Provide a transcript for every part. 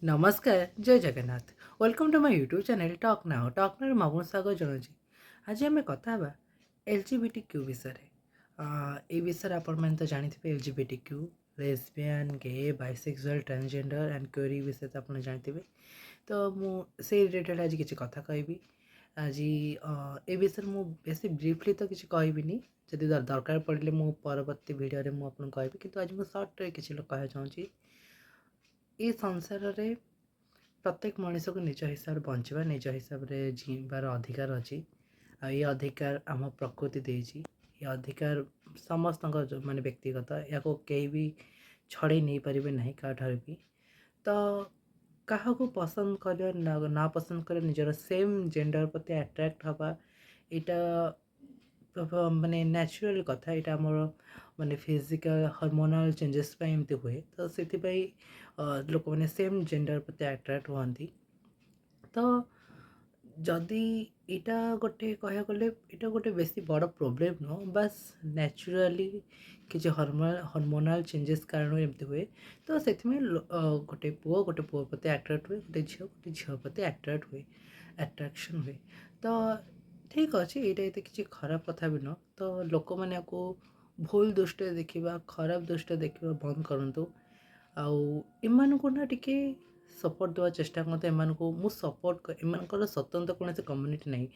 ନମସ୍କାର Jai Jagannath welcome to my YouTube channel talk now talk ନାଓରେ ମୁଁ ଆପଣଙ୍କୁ ସ୍ୱାଗତ ଜଣାଉଛି। ଆଜି ଆମେ କଥା ହେବା LGBTQ ବିଷୟରେ। এই ବିଷୟରେ ଆପଣମାନେ ତ ଜାଣିଥିବେ LGBTQ lesbian gay bisexual transgender and queer ବିଷୟରେ ତ ଆପଣ ଜାଣିଥିବେ। ତ ମୁଁ ସେଇ ରିଲେଟେଡ୍ ଆଜି କିଛି କଥା କହିବି। ଆଜି ଏ ବିଷୟରେ ମୁଁ ବେଶୀ ବ୍ରିଫଲି ତ କିଛି କହିବିନି, ଯଦି ଦରକାର ପଡ଼ିଲେ ମୁଁ ପରବର୍ତ୍ତୀ ଭିଡ଼ିଓରେ ମୁଁ ଆପଣଙ୍କୁ କହିବି, କିନ୍ତୁ ଆଜି ମୁଁ ସର୍ଟରେ କିଛି କହିବାକୁ ଚାହୁଁଛି। ଏ ସଂସାରରେ ପ୍ରତ୍ୟେକ ମଣିଷକୁ ନିଜ ହିସାବରେ ବଞ୍ଚିବା, ନିଜ ହିସାବରେ ଜିଇବାର ଅଧିକାର ଅଛି। ଆଉ ଏ ଅଧିକାର ଆମ ପ୍ରକୃତି ଦେଇଛି। ଏ ଅଧିକାର ସମସ୍ତଙ୍କ ମାନେ ବ୍ୟକ୍ତିଗତ, ଏହାକୁ କେହି ବି ଛଡ଼େଇ ନେଇପାରିବେ ନାହିଁ କାହାଠାରୁ ବି। ତ କାହାକୁ ପସନ୍ଦ କରିବା ନା ପସନ୍ଦ କରିବା, ନିଜର ସେମ୍ ଜେଣ୍ଡର ପ୍ରତି ଆଟ୍ରାକ୍ଟ ହେବା, ଏଇଟା ମାନେ ନ୍ୟାଚୁରାଲ୍ କଥା। ଏଇଟା ଆମର ମାନେ ଫିଜିକାଲ୍ ହର୍ମୋନାଲ୍ ଚେଞ୍ଜେସ୍ ପାଇଁ ଏମିତି ହୁଏ। ତ ସେଥିପାଇଁ ଲୋକମାନେ ସେମ୍ ଜେଣ୍ଡର ପ୍ରତି ଆଟ୍ରାକ୍ଟ ହୁଅନ୍ତି। ତ ଯଦି ଏଇଟା ଗୋଟେ କହିବାକୁ ଗଲେ ଏଇଟା ଗୋଟେ ବେଶୀ ବଡ଼ ପ୍ରୋବ୍ଲେମ୍ ନୁହଁ, ବାସ୍ ନ୍ୟାଚୁରାଲି କିଛି ହର୍ମୋନାଲ୍ ଚେଞ୍ଜେସ୍ କାରଣରୁ ଏମିତି ହୁଏ। ତ ସେଥିପାଇଁ ଗୋଟେ ପୁଅ ପ୍ରତି ଆଟ୍ରାକ୍ଟ ହୁଏ, ଗୋଟେ ଝିଅ ପ୍ରତି ଆଟ୍ରାକ୍ଟ ହୁଏ, ଆଟ୍ରାକ୍ସନ୍ ହୁଏ। ତ ଠିକ୍ ଅଛି, ଏଇଟା ଏତେ କିଛି ଖରାପ କଥା ବି ନୁହଁ। ତ ଲୋକମାନେ ଆକୁ ଭୁଲ ଦୃଷ୍ଟିରେ ଦେଖିବା, ଖରାପ ଦୃଷ୍ଟିରେ ଦେଖିବା ବନ୍ଦ କରନ୍ତୁ। ଆଉ ଏମାନଙ୍କୁ ନା ଟିକେ ସପୋର୍ଟ ଦେବା ଚେଷ୍ଟା କରନ୍ତୁ। ଏମାନଙ୍କୁ ମୁଁ ସପୋର୍ଟ, ଏମାନଙ୍କର ସ୍ୱତନ୍ତ୍ର କୌଣସି କମ୍ୟୁନିଟି ନାହିଁ।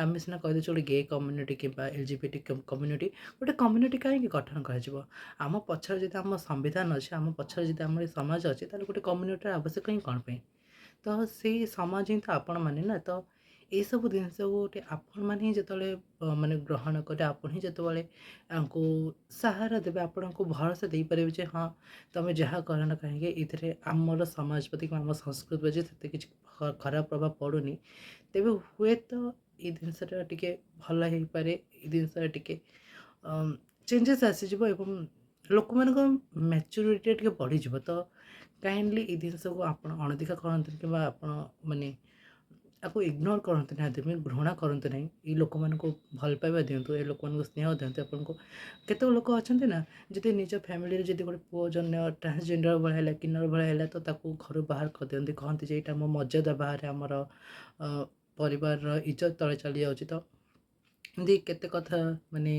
ଆମେ ସିନା କହିଦେଉଛୁ ଗୋଟେ গে କମ୍ୟୁନିଟି କିମ୍ବା LGBT କମ୍ୟୁନିଟି, ଗୋଟେ କମ୍ୟୁନିଟି କାହିଁକି ଗଠନ କରାଯିବ? ଆମ ପଛରେ ଯଦି ଆମ ସମ୍ବିଧାନ ଅଛି, ଆମ ପଛରେ ଯଦି ଆମର ସମାଜ ଅଛି, ତାହେଲେ ଗୋଟେ କମ୍ୟୁନିଟିର ଆବଶ୍ୟକ ହିଁ କ'ଣ ପାଇଁ? ତ ସେଇ ସମାଜ ହିଁ ତ ଆପଣମାନେ ନା। ତ ଏଇସବୁ ଜିନିଷକୁ ଗୋଟେ ଆପଣମାନେ ହିଁ ଯେତେବେଳେ ମାନେ ଗ୍ରହଣ କରି, ଆପଣ ହିଁ ଯେତେବେଳେ ୟାଙ୍କୁ ସାହାରା ଦେବେ, ଆପଣଙ୍କୁ ଭରସା ଦେଇପାରିବେ ଯେ ହଁ, ତୁମେ ଯାହା କର ନା କାହିଁକି ଏଥିରେ ଆମର ସମାଜ ପ୍ରତି କିମ୍ବା ଆମ ସଂସ୍କୃତି ପ୍ରତି ସେତେ କିଛି ଖରାପ ପ୍ରଭାବ ପଡ଼ୁନି, ତେବେ ହୁଏତ ଏଇ ଜିନିଷଟା ଟିକେ ଭଲ ହେଇପାରେ। ଏଇ ଜିନିଷଟା ଟିକେ ଚେଞ୍ଜେସ୍ ଆସିଯିବ ଏବଂ ଲୋକମାନଙ୍କ ମ୍ୟାଚୁରିଟି ଟିକେ ବଢ଼ିଯିବ। ତ କାଇଣ୍ଡଲି ଏଇ ଜିନିଷକୁ ଆପଣ ଅଣଦେଖା କରନ୍ତୁନି କିମ୍ବା ଆପଣ ମାନେ ଆକୁ ଇଗ୍ନୋର କରନ୍ତୁ ନାହିଁ, ଆଦମୀ ଘୃଣା କରନ୍ତୁ ନାହିଁ। ଏଇ ଲୋକମାନଙ୍କୁ ଭଲ ପାଇବା ଦିଅନ୍ତୁ, ଏ ଲୋକମାନଙ୍କୁ ସ୍ନେହ ଦିଅନ୍ତୁ। ଆପଣଙ୍କୁ କେତେକ ଲୋକ ଅଛନ୍ତି ନା, ଯଦି ନିଜ ଫ୍ୟାମିଲିରେ ଯଦି ଗୋଟେ ପୁଅ ଜନ୍ମ ଟ୍ରାନ୍ସଜେଣ୍ଡର ଭଳିଆ ହେଲା, କିନ୍ନର ଭଳିଆ ହେଲା, ତ ତାକୁ ଘରୁ ବାହାର କରିଦିଅନ୍ତି। କହନ୍ତି ଯେ ଏଇଟା ଆମ ମର୍ଯ୍ୟାଦା ବାହାରେ, ଆମର ପରିବାରର ଇଜ୍ଜତ ତଳେ ଚାଲିଯାଉଛି। ତ ଏମିତି କେତେ କଥା ମାନେ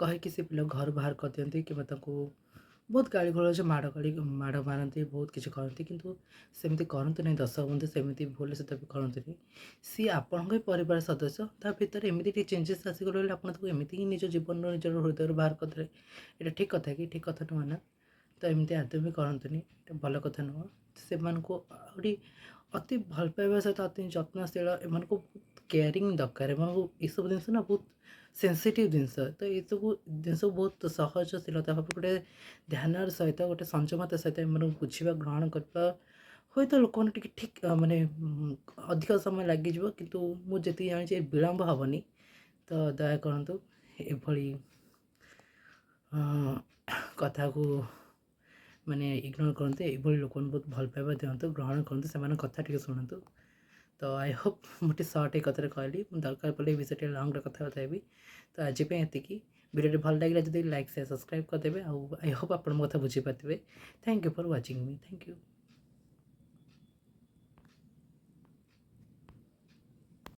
କହିକି ସେ ପିଲା ଘରୁ ବାହାର କରିଦିଅନ୍ତି କିମ୍ବା ତାଙ୍କୁ ବହୁତ ଗାଳି ଗୋଳଜ ମାଡ଼ ମାରନ୍ତି, ବହୁତ କିଛି କରନ୍ତି। କିନ୍ତୁ ସେମିତି କରନ୍ତୁ ନାହିଁ ଦର୍ଶକ ବନ୍ଧୁ, ସେମିତି ଭୁଲ ସେଟା ବି କରନ୍ତୁନି। ସିଏ ଆପଣଙ୍କ ହିଁ ପରିବାର ସଦସ୍ୟ, ତା ଭିତରେ ଏମିତି ଟିକେ ଚେଞ୍ଜେସ୍ ଆସିଗଲେ ବୋଲି ଆପଣ ତାକୁ ଏମିତି ହିଁ ନିଜ ଜୀବନର ନିଜର ହୃଦୟରୁ ବାହାର କରିଦେଲେ, ଏଇଟା ଠିକ୍ କଥା କି? ଠିକ୍ କଥା ନୁହଁ ନା। ତ ଏମିତି ଆଦୌ ବି କରନ୍ତୁନି, ଏଇଟା ଭଲ କଥା ନୁହଁ। ସେମାନଙ୍କୁ ଆହୁରି ଅତି ଭଲ ପାଇବା ସହିତ ଅତି ଯତ୍ନଶୀଳ, ଏମାନଙ୍କୁ କେୟାରିଂ ଦରକାର। ଏମାନଙ୍କୁ ଏସବୁ ଜିନିଷ ନା ବହୁତ ସେନ୍ସିଟିଭ୍ ଜିନିଷ। ତ ଏସବୁ ଜିନିଷକୁ ବହୁତ ସହଜଶୀଳତା ଭାବେ ଗୋଟେ ଧ୍ୟାନର ସହିତ, ଗୋଟେ ସଂଯମତା ସହିତ ଏମାନଙ୍କୁ ବୁଝିବା, ଗ୍ରହଣ କରିବା। ହୁଏତ ଲୋକମାନେ ଟିକେ ଠିକ୍ ମାନେ ଅଧିକ ସମୟ ଲାଗିଯିବ, କିନ୍ତୁ ମୁଁ ଯେତିକି ଜାଣିଛି ବିଳମ୍ବ ହେବନି। ତ ଦୟା କରନ୍ତୁ ଏଭଳି କଥାକୁ ମାନେ ଇଗ୍ନୋର କରନ୍ତୁ। ଏଇଭଳି ଲୋକମାନଙ୍କୁ ବହୁତ ଭଲ ପାଇବା ଦିଅନ୍ତୁ, ଗ୍ରହଣ କରନ୍ତୁ, ସେମାନଙ୍କ କଥା ଟିକେ ଶୁଣନ୍ତୁ। ତ ଆଇ ହୋପ୍ ମୁଁ ଟିକେ ସର୍ଟ ଏଇ କଥାରେ କହିଲି। ମୁଁ ଦରକାର ପଡ଼ିଲେ ଏ ବିଷୟରେ ଟିକେ ଲଙ୍ଗରେ କଥାବାର୍ତ୍ତା ହେବି। ତ ଆଜି ପାଇଁ ଏତିକି। ଭିଡ଼ିଓଟି ଭଲ ଲାଗିଲା ଯଦି ଲାଇକ୍ ସେୟାର ସବସ୍କ୍ରାଇବ୍ କରିଦେବେ। ଆଉ ଆଇ ହୋପ୍ ଆପଣ ମୋ କଥା ବୁଝିପାରିଥିବେ। Thank you for watching me. Thank you.